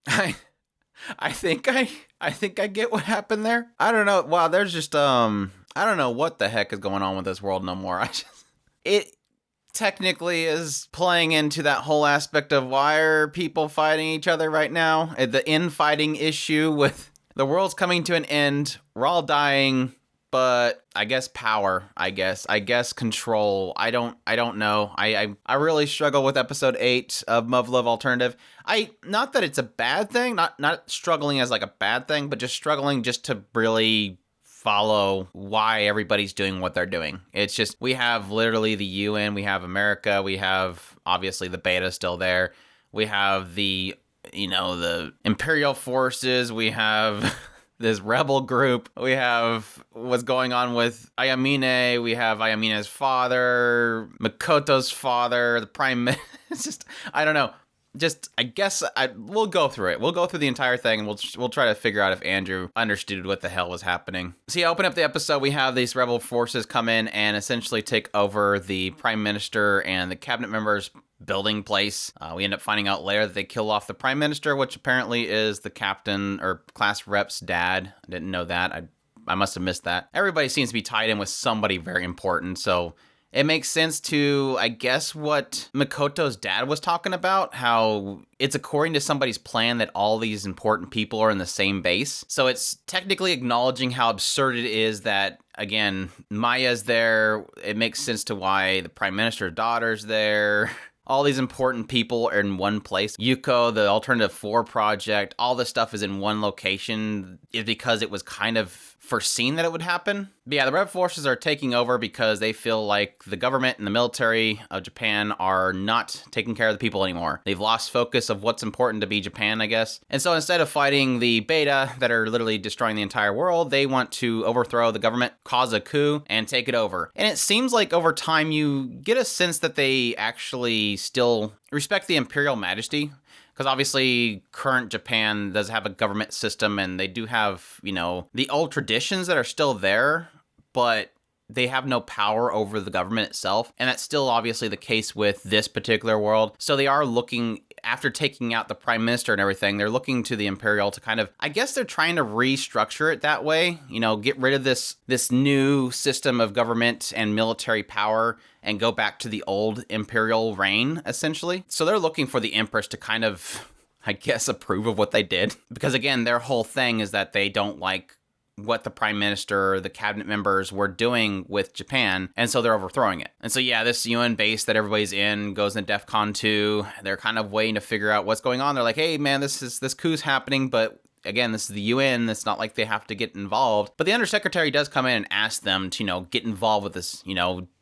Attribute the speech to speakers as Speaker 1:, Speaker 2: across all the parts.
Speaker 1: I I think I get what happened there. I don't know. Wow, there's just I don't know what the heck is going on with this world no more. It technically is playing into that whole aspect of why are people fighting each other right now? The infighting issue with the world's coming to an end. We're all dying, but I guess power, I guess control. I don't know. I really struggle with episode 8 of Muv-Luv Alternative. Not that it's a bad thing, not struggling as like a bad thing, but just struggling just to really follow why everybody's doing what they're doing. It's just, we have literally the UN, we have America, we have obviously the beta still there. We have the Imperial forces, we have this rebel group, we have what's going on with Ayamine, we have Ayamina's father, Makoto's father, the prime minister. It's just, I don't know. Just, I guess we'll go through it. We'll go through the entire thing, and we'll try to figure out if Andrew understood what the hell was happening. So yeah, open up the episode. We have these rebel forces come in and essentially take over the prime minister and the cabinet members' building place. We end up finding out later that they kill off the prime minister, which apparently is the captain or class rep's dad. I didn't know that. I must have missed that. Everybody seems to be tied in with somebody very important, so it makes sense to, I guess, what Makoto's dad was talking about, how it's according to somebody's plan that all these important people are in the same base. So it's technically acknowledging how absurd it is that, again, Maya's there. It makes sense to why the prime minister's daughter's there. All these important people are in one place. Yuko, the Alternative 4 project, all this stuff is in one location because it was kind of foreseen that it would happen. But yeah, the rebel forces are taking over because they feel like the government and the military of Japan are not taking care of the people anymore. They've lost focus of what's important to be Japan, I guess. And so instead of fighting the beta that are literally destroying the entire world, they want to overthrow the government, cause a coup, and take it over. And it seems like over time you get a sense that they actually still respect the imperial majesty. Because obviously, current Japan does have a government system, and they do have, the old traditions that are still there, but they have no power over the government itself. And that's still obviously the case with this particular world. So they are looking, after taking out the prime minister and everything, they're looking to the Imperial to kind of, I guess they're trying to restructure it that way, get rid of this new system of government and military power and go back to the old imperial reign, essentially. So they're looking for the Empress to kind of, I guess, approve of what they did. Because again, their whole thing is that they don't like what the prime minister, the cabinet members were doing with Japan, and so they're overthrowing it. And so yeah, this UN base that everybody's in goes into DEFCON 2. They're kind of waiting to figure out what's going on. They're like, hey man, this coup's happening, but again, this is the UN. It's not like they have to get involved. But the undersecretary does come in and ask them to, get involved with this,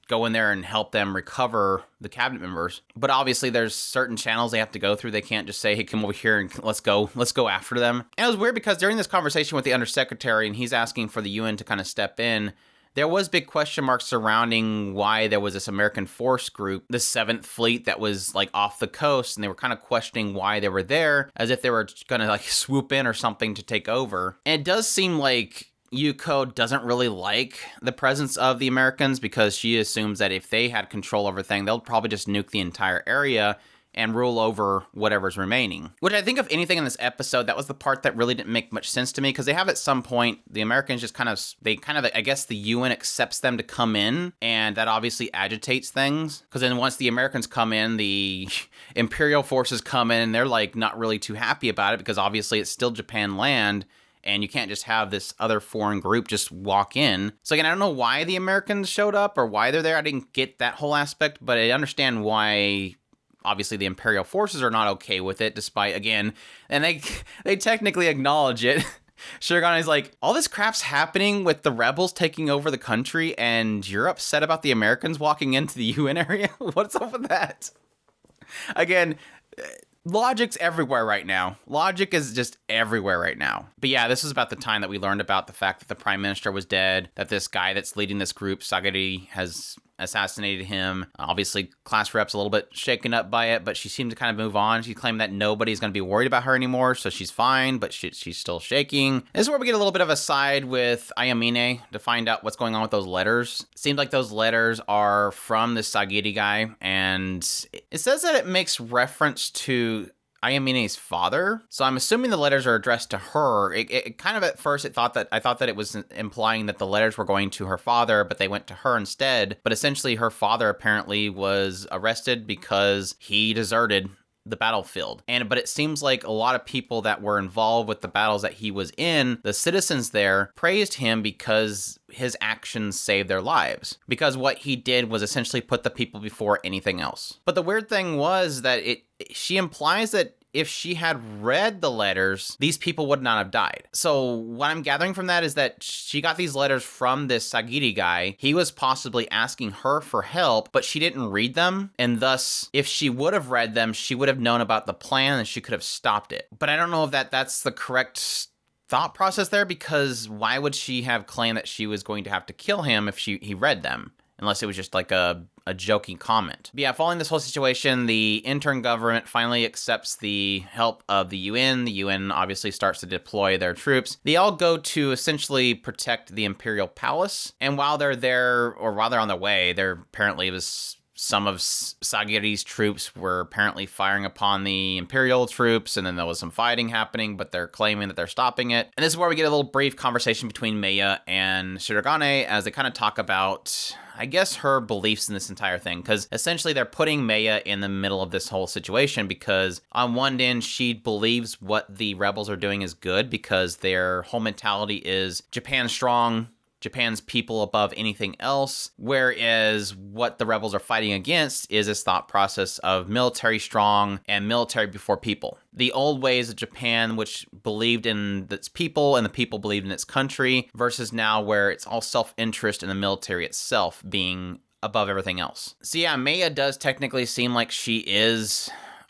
Speaker 1: go in there and help them recover the cabinet members. But obviously there's certain channels they have to go through. They can't just say, hey, come over here and let's go after them. And it was weird because during this conversation with the undersecretary and he's asking for the UN to kind of step in, there was big question marks surrounding why there was this American force group, the 7th Fleet, that was like off the coast, and they were kind of questioning why they were there, as if they were going to like swoop in or something to take over. And it does seem like Yuko doesn't really like the presence of the Americans because she assumes that if they had control over things, they'll probably just nuke the entire area and rule over whatever's remaining. Which I think, if anything in this episode, that was the part that really didn't make much sense to me, because they have at some point, the Americans just I guess the UN accepts them to come in, and that obviously agitates things. Because then once the Americans come in, the Imperial forces come in, and they're like not really too happy about it, because obviously it's still Japan land, and you can't just have this other foreign group just walk in. So again, I don't know why the Americans showed up or why they're there. I didn't get that whole aspect, but I understand why obviously the Imperial forces are not okay with it, despite, again, and they technically acknowledge it. Shirogane is like, all this crap's happening with the rebels taking over the country, and you're upset about the Americans walking into the UN area? What's up with that? Again, logic's everywhere right now. Logic is just everywhere right now. But yeah, this is about the time that we learned about the fact that the prime minister was dead, that this guy that's leading this group, Sagari, has assassinated him. Obviously, class rep's a little bit shaken up by it, but she seemed to kind of move on. She claimed that nobody's going to be worried about her anymore, so she's fine, but she's still shaking. This is where we get a little bit of a side with Ayamine to find out what's going on with those letters. It seems like those letters are from this Sagiri guy, and it says that it makes reference to Ayamene's father. So I'm assuming the letters are addressed to her. It kind of at first I thought that it was implying that the letters were going to her father, but they went to her instead. But essentially her father apparently was arrested because he deserted the battlefield. But it seems like a lot of people that were involved with the battles that he was in, the citizens there, praised him because his actions saved their lives. Because what he did was essentially put the people before anything else. But the weird thing was that she implies that if she had read the letters, these people would not have died. So what I'm gathering from that is that she got these letters from this Sagiri guy. He was possibly asking her for help, but she didn't read them. And thus, if she would have read them, she would have known about the plan and she could have stopped it. But I don't know if that's the correct thought process there, because why would she have claimed that she was going to have to kill him if he read them? Unless it was just like a joking comment. But yeah, following this whole situation, the intern government finally accepts the help of the UN. The UN obviously starts to deploy their troops. They all go to essentially protect the Imperial Palace. And while they're there, or while they're on their way, some of Sagiri's troops were apparently firing upon the Imperial troops, and then there was some fighting happening, but they're claiming that they're stopping it. And this is where we get a little brief conversation between Maya and Shirogane as they kind of talk about, I guess, her beliefs in this entire thing, because essentially they're putting Maya in the middle of this whole situation, because on one end, she believes what the rebels are doing is good because their whole mentality is Japan strong, Japan's people above anything else, whereas what the rebels are fighting against is this thought process of military strong and military before people. The old ways of Japan, which believed in its people and the people believed in its country, versus now where it's all self-interest in the military itself being above everything else. So yeah, Maya does technically seem like she is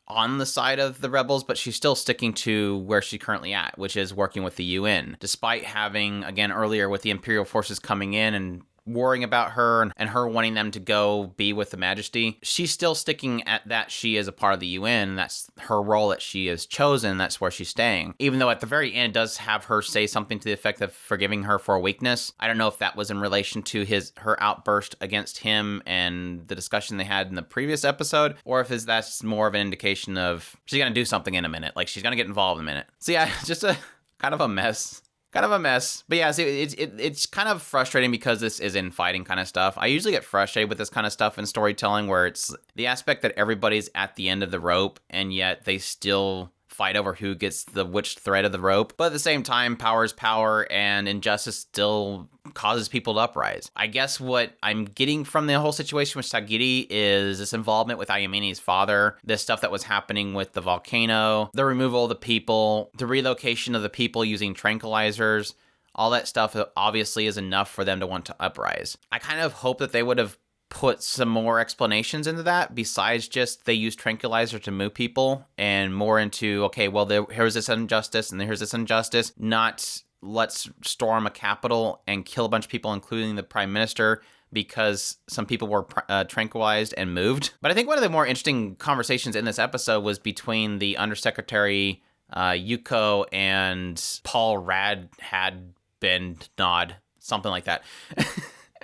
Speaker 1: on the side of the rebels, but she's still sticking to where she's currently at, which is working with the UN. Despite having, again, earlier with the Imperial forces coming in and worrying about her and her wanting them to go be with the Majesty, she's still sticking at that she is a part of the UN. That's her role that she has chosen. That's where she's staying. Even though at the very end it does have her say something to the effect of forgiving her for a weakness. I don't know if that was in relation to her outburst against him and the discussion they had in the previous episode, or if that's more of an indication of she's going to do something in a minute. Like she's going to get involved in a minute. So yeah, just a kind of a mess. But yeah, it's kind of frustrating because this is infighting kind of stuff. I usually get frustrated with this kind of stuff in storytelling where it's the aspect that everybody's at the end of the rope and yet they still fight over who gets which thread of the rope. But at the same time, power is power and injustice still causes people to uprise. I guess what I'm getting from the whole situation with Sagiri is this involvement with Ayamene's father, this stuff that was happening with the volcano, the removal of the people, the relocation of the people using tranquilizers. All that stuff obviously is enough for them to want to uprise. I kind of hope that they would have put some more explanations into that besides just they use tranquilizer to move people, and more into, okay, well, here's this injustice and here's this injustice, not let's storm a capital and kill a bunch of people, including the prime minister, because some people were tranquilized and moved. But I think one of the more interesting conversations in this episode was between the Undersecretary Yuko and Paul Nod, something like that.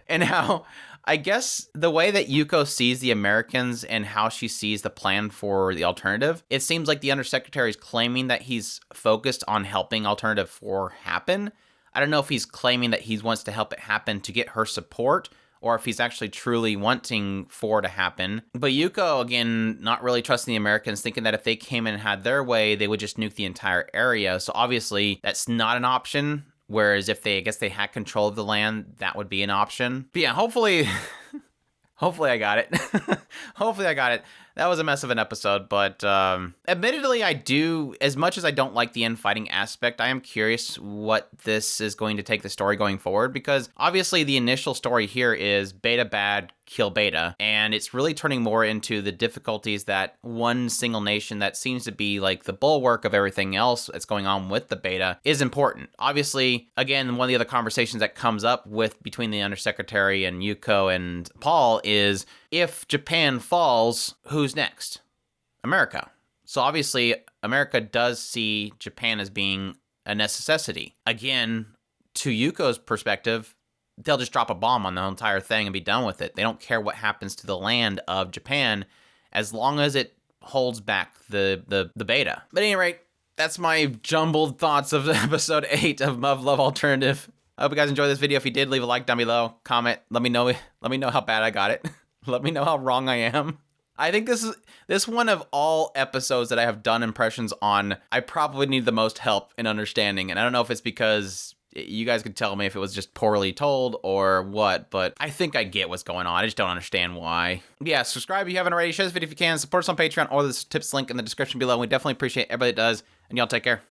Speaker 1: And how I guess the way that Yuko sees the Americans and how she sees the plan for the alternative, it seems like the Undersecretary is claiming that he's focused on helping Alternative 4 happen. I don't know if he's claiming that he wants to help it happen to get her support, or if he's actually truly wanting 4 to happen. But Yuko, again, not really trusting the Americans, thinking that if they came in and had their way, they would just nuke the entire area. So obviously, that's not an option. Whereas if they had control of the land, that would be an option. But yeah, hopefully I got it. Hopefully I got it. That was a mess of an episode, but admittedly, as much as I don't like the infighting aspect, I am curious what this is going to take the story going forward, because obviously the initial story here is Beta bad, kill Beta, and it's really turning more into the difficulties that one single nation that seems to be like the bulwark of everything else that's going on with the Beta is important. Obviously, again, one of the other conversations that comes up between the Undersecretary and Yuko and Paul is, if Japan falls, who's next? America. So obviously, America does see Japan as being a necessity. Again, to Yuko's perspective, they'll just drop a bomb on the entire thing and be done with it. They don't care what happens to the land of Japan as long as it holds back the beta. But at any rate, that's my jumbled thoughts of episode 8 of Muv-Luv Alternative. I hope you guys enjoyed this video. If you did, leave a like down below, comment, let me know how bad I got it. Let me know how wrong I am. I think this one of all episodes that I have done impressions on, I probably need the most help in understanding. And I don't know if it's because you guys could tell me if it was just poorly told or what, but I think I get what's going on. I just don't understand why. Yeah, subscribe if you haven't already. Share this video if you can. Support us on Patreon or the tips link in the description below. We definitely appreciate everybody that does. And y'all take care.